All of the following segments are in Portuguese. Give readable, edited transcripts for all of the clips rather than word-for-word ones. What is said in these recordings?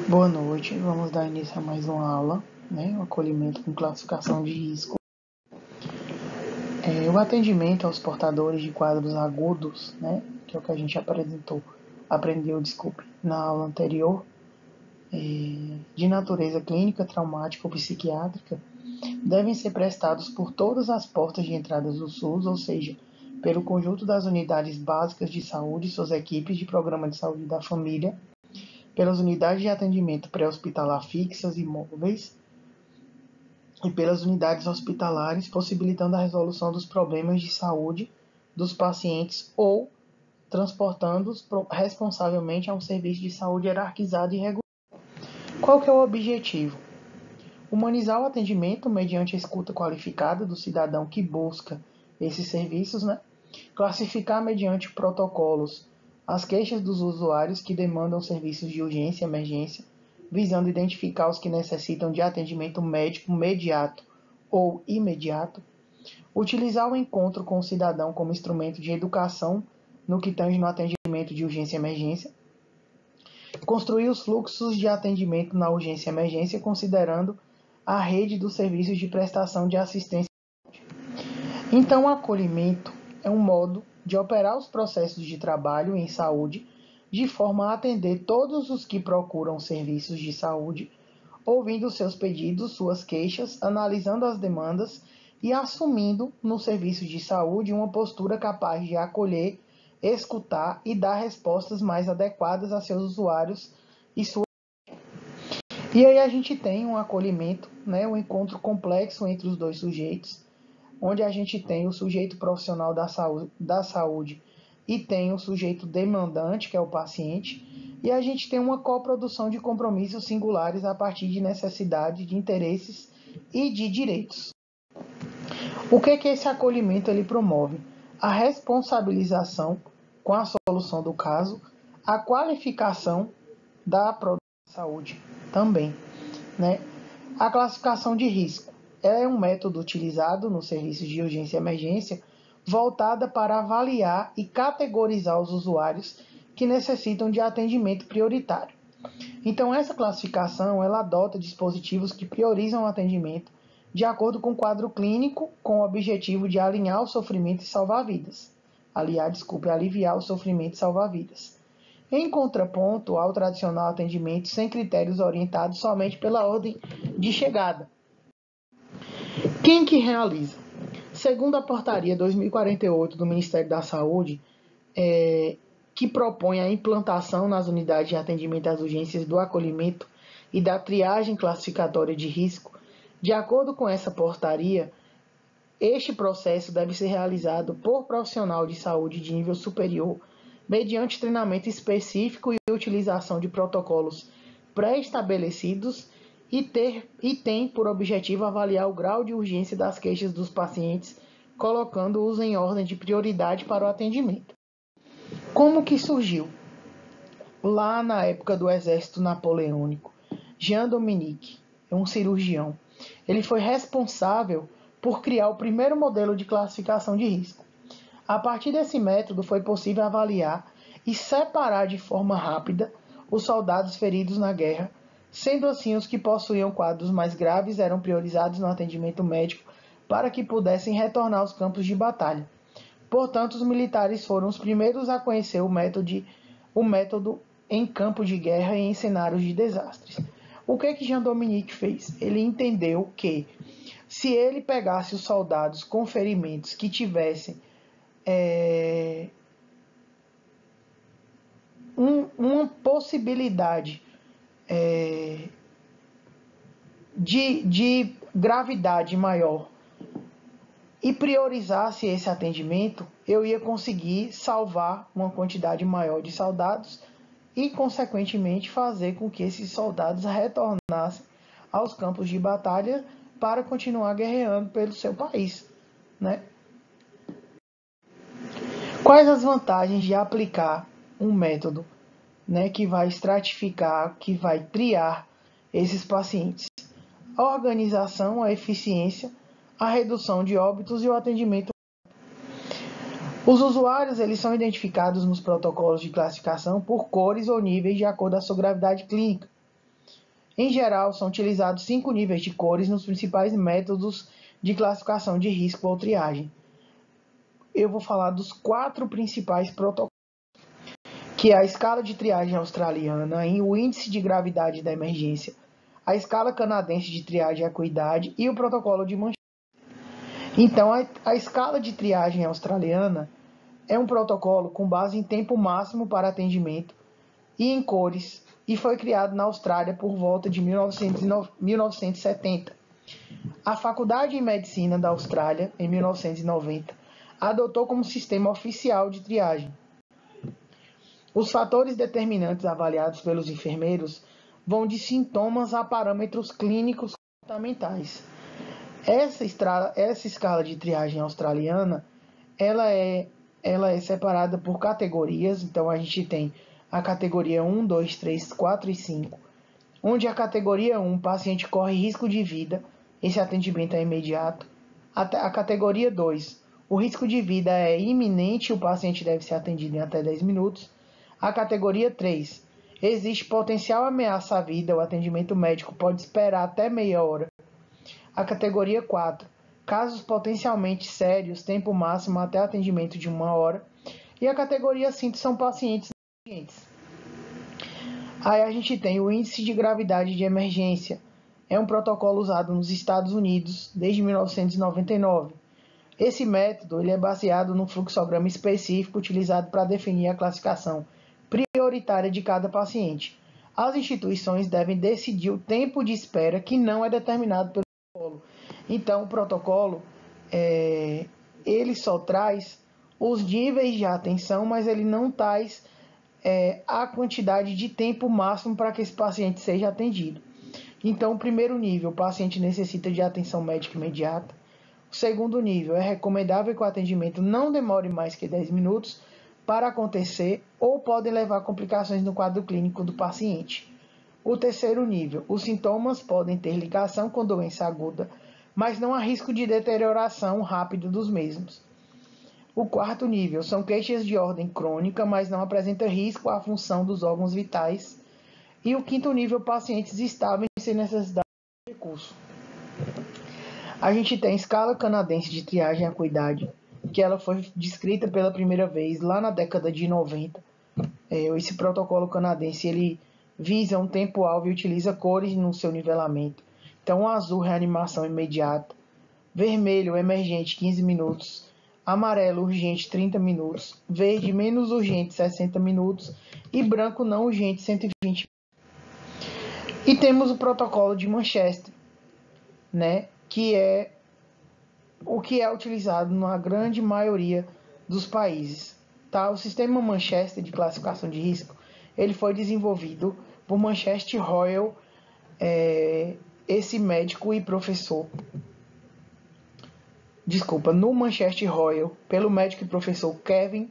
Boa noite, vamos dar início a mais uma aula, o acolhimento com classificação de risco. O atendimento aos portadores de quadros agudos, que é o que a gente aprendeu na aula anterior, de natureza clínica, traumática ou psiquiátrica, devem ser prestados por todas as portas de entrada do SUS, ou seja, pelo conjunto das unidades básicas de saúde, suas equipes de programa de saúde da família, pelas unidades de atendimento pré-hospitalar fixas e móveis e pelas unidades hospitalares, possibilitando a resolução dos problemas de saúde dos pacientes ou transportando-os responsavelmente a um serviço de saúde hierarquizado e regular. Qual que é o objetivo? Humanizar o atendimento mediante a escuta qualificada do cidadão que busca esses serviços, classificar mediante protocolos as queixas dos usuários que demandam serviços de urgência e emergência, visando identificar os que necessitam de atendimento médico imediato ou imediato, utilizar o encontro com o cidadão como instrumento de educação no que tange no atendimento de urgência e emergência, construir os fluxos de atendimento na urgência e emergência considerando a rede dos serviços de prestação de assistência. Então, o acolhimento é um modo de operar os processos de trabalho em saúde de forma a atender todos os que procuram serviços de saúde, ouvindo seus pedidos, suas queixas, analisando as demandas e assumindo no serviço de saúde uma postura capaz de acolher, escutar e dar respostas mais adequadas a seus usuários e suas. E aí a gente tem um acolhimento, um encontro complexo entre os dois sujeitos, onde a gente tem o sujeito profissional da saúde e tem o sujeito demandante, que é o paciente, e a gente tem uma coprodução de compromissos singulares a partir de necessidade, de interesses e de direitos. O que esse acolhimento ele promove? A responsabilização com a solução do caso, a qualificação da produção de saúde também, A classificação de risco é um método utilizado nos serviços de urgência e emergência voltada para avaliar e categorizar os usuários que necessitam de atendimento prioritário. Então, essa classificação ela adota dispositivos que priorizam o atendimento de acordo com o quadro clínico, com o objetivo de alinhar o sofrimento e salvar vidas. Aliviar o sofrimento e salvar vidas. Em contraponto ao tradicional atendimento sem critérios orientados somente pela ordem de chegada. Quem que realiza? Segundo a portaria 2048 do Ministério da Saúde, que propõe a implantação nas unidades de atendimento às urgências do acolhimento e da triagem classificatória de risco, de acordo com essa portaria, este processo deve ser realizado por profissional de saúde de nível superior, mediante treinamento específico e utilização de protocolos pré-estabelecidos e tem por objetivo avaliar o grau de urgência das queixas dos pacientes, colocando-os em ordem de prioridade para o atendimento. Como que surgiu? Lá na época do exército napoleônico, Jean Dominique, um cirurgião, ele foi responsável por criar o primeiro modelo de classificação de risco. A partir desse método foi possível avaliar e separar de forma rápida os soldados feridos na guerra, sendo assim os que possuíam quadros mais graves eram priorizados no atendimento médico para que pudessem retornar aos campos de batalha. Portanto, os militares foram os primeiros a conhecer o método em campo de guerra e em cenários de desastres. O que Jean Dominique fez? Ele entendeu que se ele pegasse os soldados com ferimentos que tivessem uma possibilidade de gravidade maior e priorizasse esse atendimento, eu ia conseguir salvar uma quantidade maior de soldados e, consequentemente, fazer com que esses soldados retornassem aos campos de batalha para continuar guerreando pelo seu país, Quais as vantagens de aplicar um método, que vai estratificar, que vai triar esses pacientes? A organização, a eficiência, a redução de óbitos e o atendimento. Os usuários eles são identificados nos protocolos de classificação por cores ou níveis de acordo com a sua gravidade clínica. Em geral, são utilizados 5 níveis de cores nos principais métodos de classificação de risco ou triagem. Eu vou falar dos 4 principais protocolos, que é a escala de triagem australiana, o índice de gravidade da emergência, a escala canadense de triagem e acuidade e o protocolo de Manchester. Então, a escala de triagem australiana é um protocolo com base em tempo máximo para atendimento e em cores, e foi criado na Austrália por volta de 1970. A Faculdade de Medicina da Austrália, em 1990, adotou como sistema oficial de triagem. Os fatores determinantes avaliados pelos enfermeiros vão de sintomas a parâmetros clínicos comportamentais. Essa escala de triagem australiana, ela é separada por categorias. Então a gente tem a categoria 1, 2, 3, 4 e 5, onde a categoria 1, o paciente corre risco de vida, esse atendimento é imediato. A categoria 2, o risco de vida é iminente, o paciente deve ser atendido em até 10 minutos. A categoria 3, existe potencial ameaça à vida, o atendimento médico pode esperar até meia hora. A categoria 4, casos potencialmente sérios, tempo máximo até atendimento de 1 hora. E a categoria 5 são pacientes emergentes. Aí a gente tem o índice de gravidade de emergência. É um protocolo usado nos Estados Unidos desde 1999. Esse método ele é baseado num fluxograma específico utilizado para definir a classificação prioritária de cada paciente. As instituições devem decidir o tempo de espera que não é determinado pelo protocolo. Então, o protocolo ele só traz os níveis de atenção, mas ele não traz a quantidade de tempo máximo para que esse paciente seja atendido. Então, o primeiro nível, o paciente necessita de atenção médica imediata. O segundo nível, é recomendável que o atendimento não demore mais que 10 minutos para acontecer ou podem levar a complicações no quadro clínico do paciente. O terceiro nível, os sintomas podem ter ligação com doença aguda, mas não há risco de deterioração rápida dos mesmos. O quarto nível, são queixas de ordem crônica, mas não apresenta risco à função dos órgãos vitais. E o quinto nível, pacientes estáveis sem necessidade de recurso. A gente tem a escala canadense de triagem e acuidade, que ela foi descrita pela primeira vez lá na década de 90. Esse protocolo canadense ele visa um tempo-alvo e utiliza cores no seu nivelamento. Então, azul, reanimação imediata, vermelho, emergente, 15 minutos, amarelo, urgente, 30 minutos, verde, menos urgente, 60 minutos e branco, não urgente, 120 minutos. E temos o protocolo de Manchester, né, que é o que é utilizado na grande maioria dos países. Tá? O sistema Manchester de classificação de risco ele foi desenvolvido por Manchester Royal, esse médico e professor. No Manchester Royal, pelo médico e professor Kevin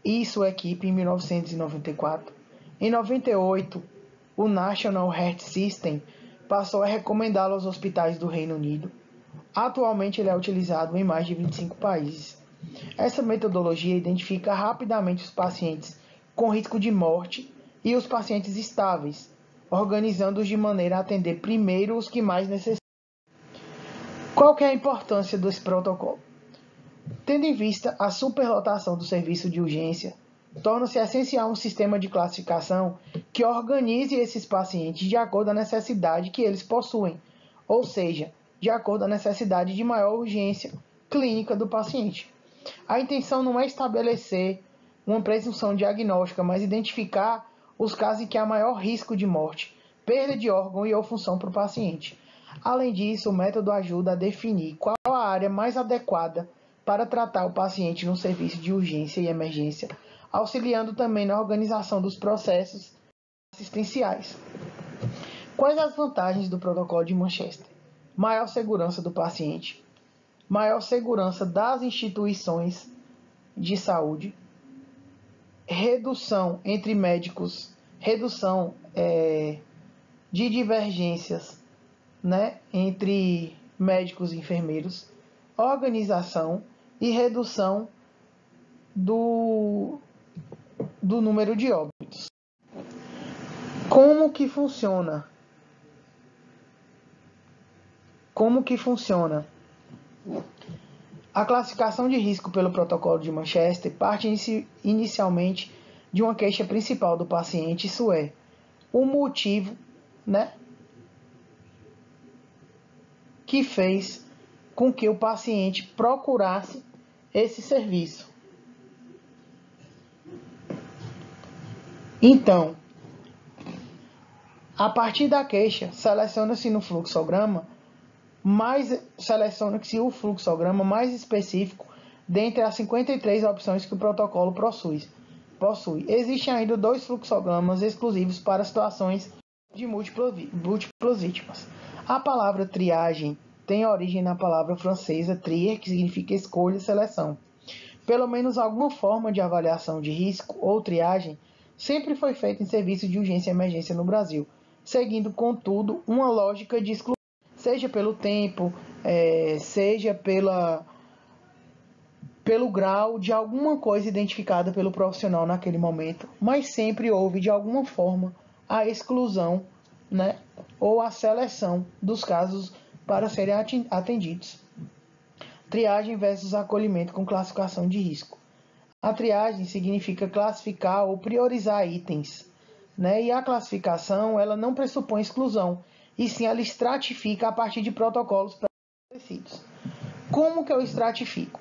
e sua equipe em 1994. Em 98, o National Health System passou a recomendá-lo aos hospitais do Reino Unido. Atualmente ele é utilizado em mais de 25 países. Essa metodologia identifica rapidamente os pacientes com risco de morte e os pacientes estáveis, organizando-os de maneira a atender primeiro os que mais necessitam. Qual que é a importância desse protocolo? Tendo em vista a superlotação do serviço de urgência, torna-se essencial um sistema de classificação que organize esses pacientes de acordo com a necessidade que eles possuem, ou seja, de acordo com a necessidade de maior urgência clínica do paciente. A intenção não é estabelecer uma presunção diagnóstica, mas identificar os casos em que há maior risco de morte, perda de órgão e ou função para o paciente. Além disso, o método ajuda a definir qual a área mais adequada para tratar o paciente no serviço de urgência e emergência, auxiliando também na organização dos processos assistenciais. Quais as vantagens do protocolo de Manchester? Maior segurança do paciente, maior segurança das instituições de saúde, redução entre médicos, redução de divergências, né, entre médicos e enfermeiros, organização e redução do número de óbitos. Como que funciona? Como que funciona? A classificação de risco pelo protocolo de Manchester parte inicialmente de uma queixa principal do paciente, isso é, o motivo, né, que fez com que o paciente procurasse esse serviço. Então, a partir da queixa, seleciona-se o fluxograma mais específico dentre as 53 opções que o protocolo possui. Existem ainda 2 fluxogramas exclusivos para situações de múltiplas vítimas. A palavra triagem tem origem na palavra francesa trier, que significa escolha e seleção. Pelo menos alguma forma de avaliação de risco ou triagem sempre foi feita em serviço de urgência e emergência no Brasil, seguindo, contudo, uma lógica de exclusão, seja pelo tempo, seja pelo grau de alguma coisa identificada pelo profissional naquele momento, mas sempre houve, de alguma forma, a exclusão, né, ou a seleção dos casos para serem atendidos. Triagem versus acolhimento com classificação de risco. A triagem significa classificar ou priorizar itens, né? E a classificação, ela não pressupõe exclusão, e sim ela estratifica a partir de protocolos pré-estabelecidos. Como que eu estratifico?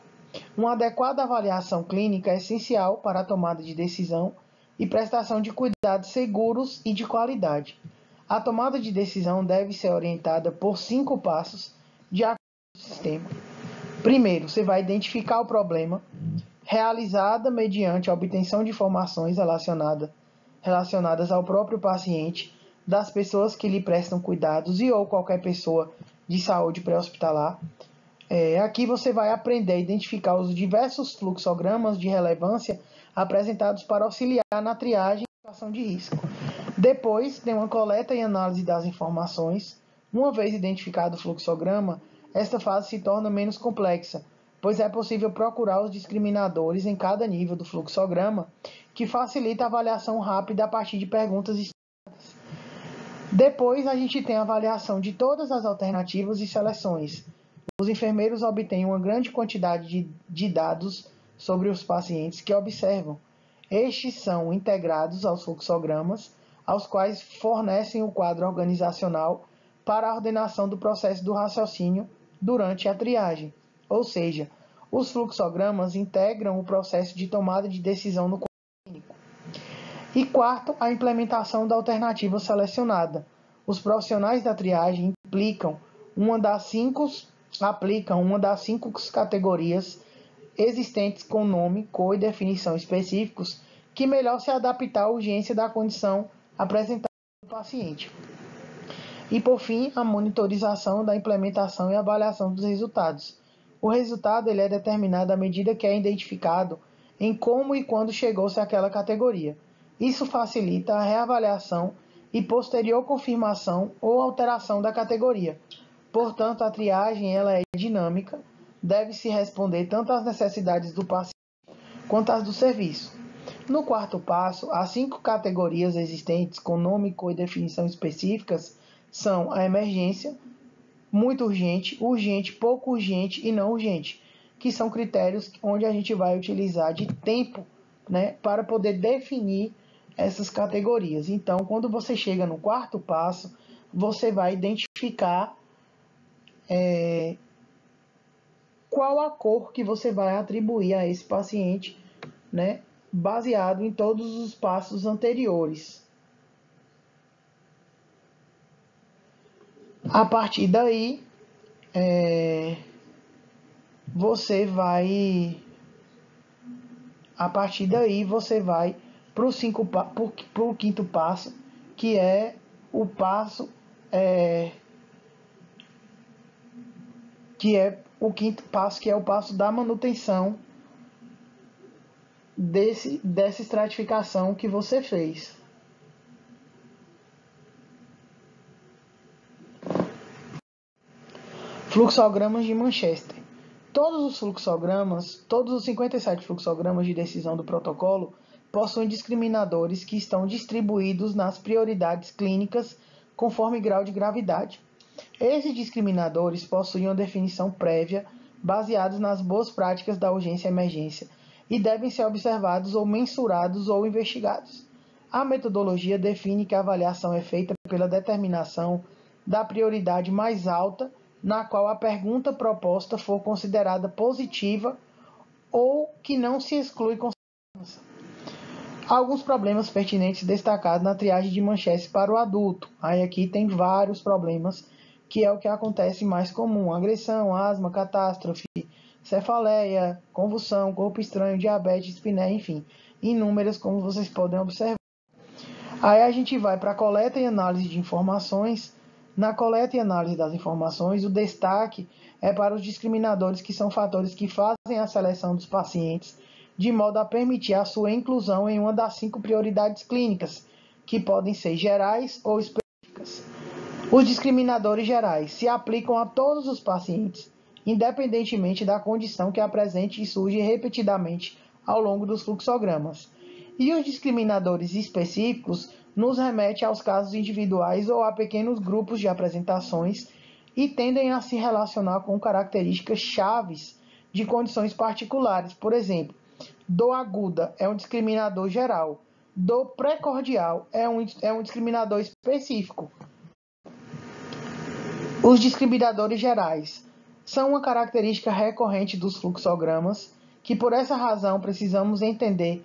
Uma adequada avaliação clínica é essencial para a tomada de decisão e prestação de cuidados seguros e de qualidade. A tomada de decisão deve ser orientada por 5 passos de acordo com o sistema. Primeiro, você vai identificar o problema, realizada mediante a obtenção de informações relacionadas ao próprio paciente, das pessoas que lhe prestam cuidados e ou qualquer pessoa de saúde pré-hospitalar. Aqui você vai aprender a identificar os diversos fluxogramas de relevância apresentados para auxiliar na triagem e situação de risco. Depois, tem uma coleta e análise das informações. Uma vez identificado o fluxograma, esta fase se torna menos complexa, pois é possível procurar os discriminadores em cada nível do fluxograma, que facilita a avaliação rápida a partir de perguntas estudadas. Depois, a gente tem a avaliação de todas as alternativas e seleções. Os enfermeiros obtêm uma grande quantidade de dados sobre os pacientes que observam. Estes são integrados aos fluxogramas, aos quais fornecem o quadro organizacional para a ordenação do processo do raciocínio durante a triagem. Ou seja, os fluxogramas integram o processo de tomada de decisão no quadro clínico. E quarto, a implementação da alternativa selecionada. Os profissionais da triagem aplicam uma das 5 categorias existentes com nome, cor e definição específicos que melhor se adaptar à urgência da condição apresentada pelo paciente. E, por fim, a monitorização da implementação e avaliação dos resultados. O resultado ele é determinado à medida que é identificado em como e quando chegou-se àquela categoria. Isso facilita a reavaliação e posterior confirmação ou alteração da categoria. Portanto, a triagem ela é dinâmica, deve-se responder tanto às necessidades do paciente quanto às do serviço. No quarto passo, as 5 categorias existentes com nome, cor e definição específicas são a emergência, muito urgente, urgente, pouco urgente e não urgente, que são critérios onde a gente vai utilizar de tempo, né, para poder definir essas categorias. Então, quando você chega no quarto passo, você vai identificar qual a cor que você vai atribuir a esse paciente, né, baseado em todos os passos anteriores. A partir daí, você vai para o quinto passo, que é o passo que é o passo da manutenção dessa estratificação que você fez. Fluxogramas de Manchester. Todos os 57 fluxogramas de decisão do protocolo possuem discriminadores que estão distribuídos nas prioridades clínicas conforme grau de gravidade. Esses discriminadores possuem uma definição prévia baseados nas boas práticas da urgência e emergência e devem ser observados ou mensurados ou investigados. A metodologia define que a avaliação é feita pela determinação da prioridade mais alta, na qual a pergunta proposta for considerada positiva ou que não se exclui consequência. Alguns problemas pertinentes destacados na triagem de Manchester para o adulto. Aí aqui tem vários problemas, que é o que acontece mais comum: agressão, asma, catástrofe, cefaleia, convulsão, corpo estranho, diabetes, espinéia, enfim, inúmeras, como vocês podem observar. Aí a gente vai para a coleta e análise de informações. Na coleta e análise das informações, o destaque é para os discriminadores, que são fatores que fazem a seleção dos pacientes, de modo a permitir a sua inclusão em uma das 5 prioridades clínicas, que podem ser gerais ou específicas. Os discriminadores gerais se aplicam a todos os pacientes, independentemente da condição que apresente e surge repetidamente ao longo dos fluxogramas. E os discriminadores específicos nos remetem aos casos individuais ou a pequenos grupos de apresentações e tendem a se relacionar com características chaves de condições particulares. Por exemplo, dor aguda é um discriminador geral, dor precordial é um discriminador específico. Os discriminadores gerais são uma característica recorrente dos fluxogramas, que por essa razão precisamos entender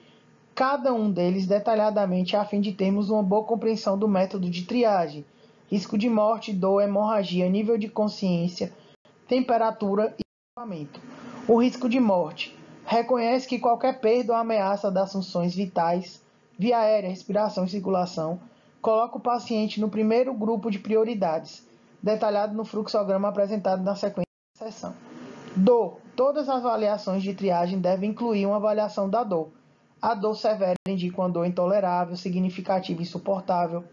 cada um deles detalhadamente a fim de termos uma boa compreensão do método de triagem: risco de morte, dor, hemorragia, nível de consciência, temperatura e equipamento. O risco de morte reconhece que qualquer perda ou ameaça das funções vitais, via aérea, respiração e circulação, coloca o paciente no primeiro grupo de prioridades, detalhado no fluxograma apresentado na sequência da sessão. Dor. Todas as avaliações de triagem devem incluir uma avaliação da dor. A dor severa indica uma dor intolerável, significativa e insuportável.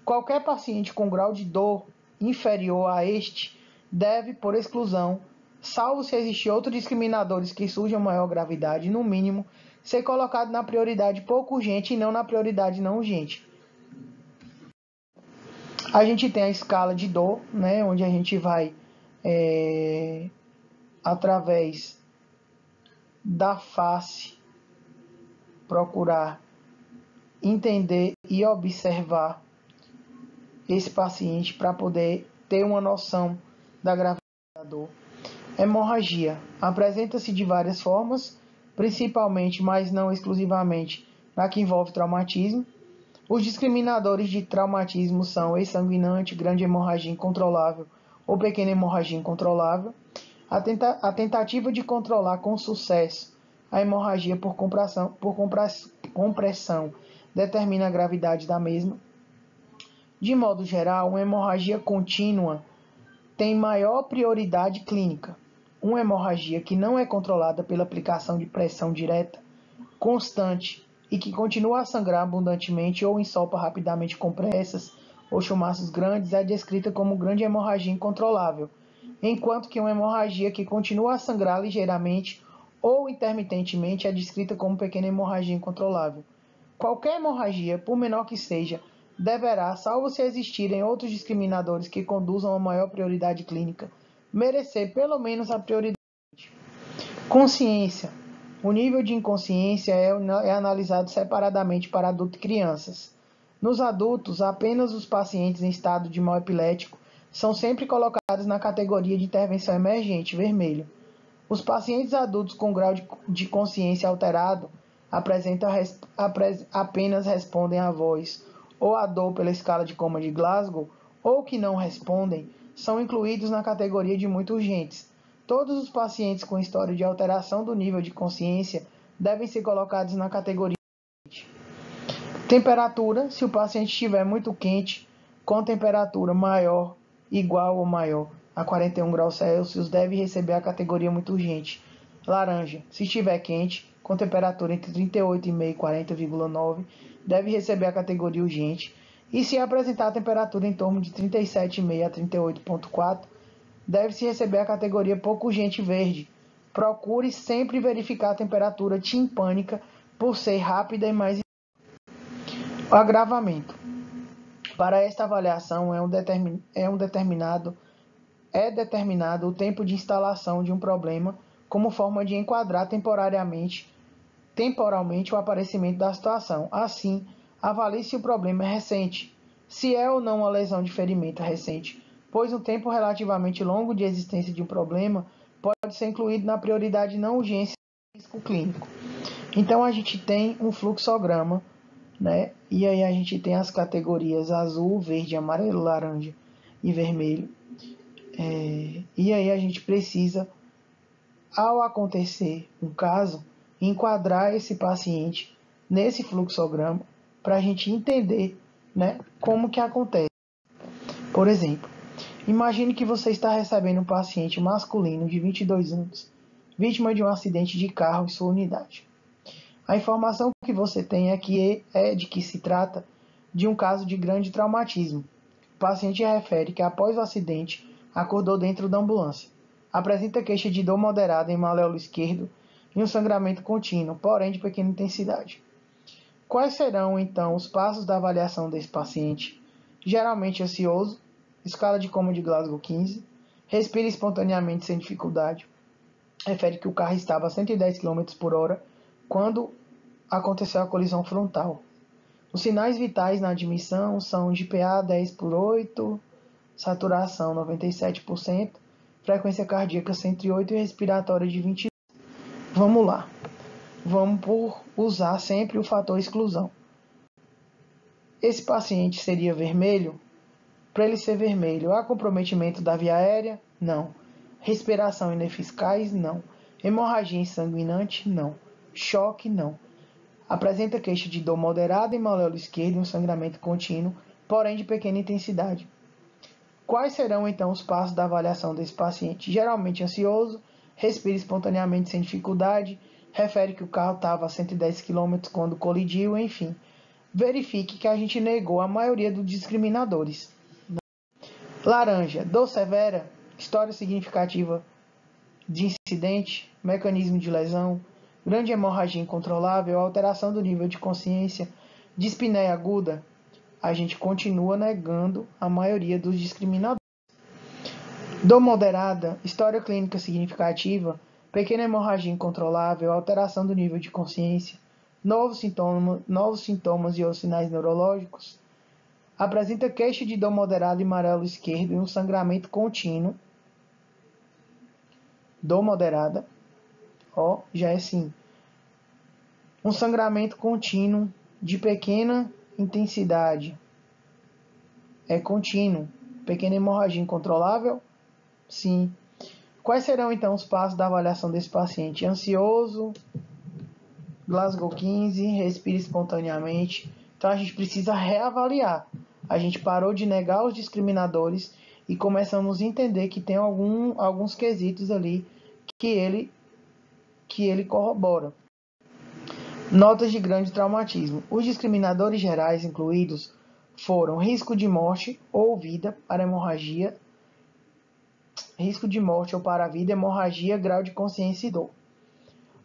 Qualquer paciente com grau de dor inferior a este deve, por exclusão, salvo se existir outros discriminadores que surjam maior gravidade, no mínimo, ser colocado na prioridade pouco urgente e não na prioridade não urgente. A gente tem a escala de dor, né, onde a gente vai, através da face, procurar entender e observar esse paciente para poder ter uma noção da gravidade da dor. Hemorragia apresenta-se de várias formas, principalmente, mas não exclusivamente, na que envolve traumatismo. Os discriminadores de traumatismo são exsanguinante, grande hemorragia incontrolável ou pequena hemorragia incontrolável. A tentativa de controlar com sucesso a hemorragia por compressão determina a gravidade da mesma. De modo geral, uma hemorragia contínua tem maior prioridade clínica. Uma hemorragia que não é controlada pela aplicação de pressão direta, constante e que continua a sangrar abundantemente ou ensopa rapidamente com pressas ou chumaços grandes é descrita como grande hemorragia incontrolável, enquanto que uma hemorragia que continua a sangrar ligeiramente ou intermitentemente é descrita como pequena hemorragia incontrolável. Qualquer hemorragia, por menor que seja, deverá, salvo se existirem outros discriminadores que conduzam a maior prioridade clínica, merecer pelo menos a prioridade. Consciência. O nível de inconsciência é analisado separadamente para adultos e crianças. Nos adultos, apenas os pacientes em estado de mal epilético são sempre colocados na categoria de intervenção emergente, vermelho. Os pacientes adultos com grau de consciência alterado apenas respondem à voz ou à dor pela escala de coma de Glasgow, ou que não respondem, são incluídos na categoria de muito urgentes. Todos os pacientes com história de alteração do nível de consciência devem ser colocados na categoria urgente. Temperatura. Se o paciente estiver muito quente, com temperatura maior, igual ou maior a 41 graus Celsius, deve receber a categoria muito urgente. Laranja. Se estiver quente, com temperatura entre 38,5 e 40,9, deve receber a categoria urgente. E se apresentar temperatura em torno de 37,5 a 38,4, deve-se receber a categoria pouco urgente verde. Procure sempre verificar a temperatura timpânica por ser rápida e mais. O agravamento. Para esta avaliação é determinado o tempo de instalação de um problema como forma de enquadrar temporalmente o aparecimento da situação. Assim, avalie se o problema é recente, se é ou não uma lesão de ferimento recente, pois um tempo relativamente longo de existência de um problema pode ser incluído na prioridade não urgência do risco clínico. Então, a gente tem um fluxograma, né? E aí a gente tem as categorias azul, verde, amarelo, laranja e vermelho. E aí a gente precisa, ao acontecer um caso, enquadrar esse paciente nesse fluxograma para a gente entender, né, como que acontece. Por exemplo, imagine que você está recebendo um paciente masculino de 22 anos, vítima de um acidente de carro em sua unidade. A informação que você tem é de que se trata de um caso de grande traumatismo. O paciente refere que após o acidente acordou dentro da ambulância. Apresenta queixa de dor moderada em maléolo esquerdo e um sangramento contínuo, porém de pequena intensidade. Quais serão, então, os passos da avaliação desse paciente? Geralmente ansioso, escala de coma de Glasgow 15, respira espontaneamente sem dificuldade, refere que o carro estava a 110 km/h quando aconteceu a colisão frontal. Os sinais vitais na admissão são de PA 10/8, saturação 97%, frequência cardíaca 108 e respiratória de 22. Vamos lá. Vamos por usar sempre o fator exclusão. Esse paciente seria vermelho? Para ele ser vermelho, há comprometimento da via aérea? Não. Respiração ineficaz? Não. Hemorragia sanguinante? Não. Choque? Não. Apresenta queixa de dor moderada em maléolo esquerdo e um sangramento contínuo, porém de pequena intensidade. Quais serão então os passos da avaliação desse paciente? Geralmente ansioso, respira espontaneamente sem dificuldade, refere que o carro estava a 110 km quando colidiu, enfim. Verifique que a gente negou a maioria dos discriminadores. Laranja, dor severa, história significativa de incidente, mecanismo de lesão, grande hemorragia incontrolável, alteração do nível de consciência, dispneia aguda, a gente continua negando a maioria dos discriminadores. Dor moderada, história clínica significativa, pequena hemorragia incontrolável, alteração do nível de consciência, novos sintomas e ou sinais neurológicos, apresenta queixa de dor moderada em maléolo esquerdo e um sangramento contínuo. Dor moderada, já é sim. Um sangramento contínuo de pequena intensidade. É contínuo. Pequena hemorragia incontrolável? Sim. Quais serão então os passos da avaliação desse paciente? Ansioso, Glasgow 15, respira espontaneamente. Então a gente precisa reavaliar. A gente parou de negar os discriminadores e começamos a entender que tem alguns quesitos ali que ele corrobora. Notas de grande traumatismo. Os discriminadores gerais incluídos foram risco de morte ou vida para hemorragia, risco de morte ou para a vida, hemorragia, grau de consciência e dor.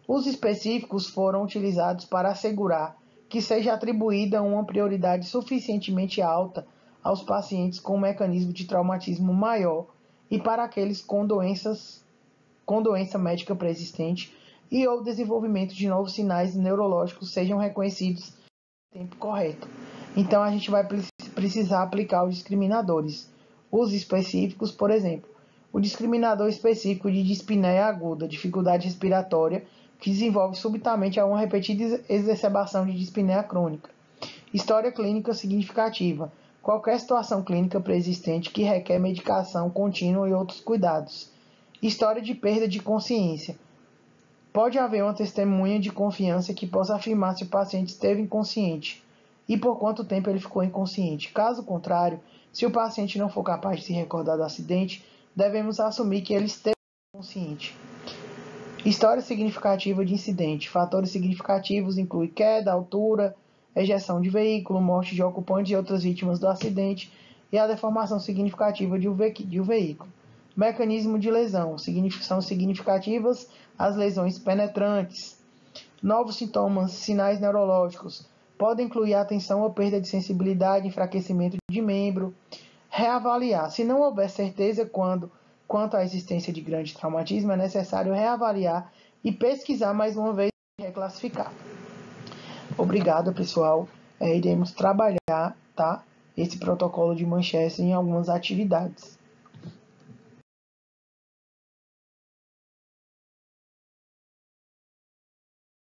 Os específicos foram utilizados para assegurar que seja atribuída uma prioridade suficientemente alta aos pacientes com um mecanismo de traumatismo maior e para aqueles com doença médica preexistente e ou desenvolvimento de novos sinais neurológicos sejam reconhecidos no tempo correto. Então, a gente vai precisar aplicar os discriminadores. Os específicos, por exemplo, o discriminador específico de dispneia aguda, dificuldade respiratória, que desenvolve subitamente a uma repetida exacerbação de dispneia crônica. História clínica significativa, qualquer situação clínica preexistente que requer medicação contínua e outros cuidados. História de perda de consciência. Pode haver uma testemunha de confiança que possa afirmar se o paciente esteve inconsciente e por quanto tempo ele ficou inconsciente. Caso contrário, se o paciente não for capaz de se recordar do acidente, devemos assumir que ele esteve inconsciente. História significativa de incidente. Fatores significativos incluem queda, altura, ejeção de veículo, morte de ocupantes e outras vítimas do acidente e a deformação significativa de um veículo. Mecanismo de lesão. São significativas as lesões penetrantes, Novos sintomas, sinais neurológicos, podem incluir atenção ou perda de sensibilidade, enfraquecimento de membro. Reavaliar. Se não houver certeza quanto à existência de grande traumatismo, é necessário reavaliar e pesquisar mais uma vez e reclassificar. Obrigado, pessoal. Iremos trabalhar, tá, esse protocolo de Manchester em algumas atividades.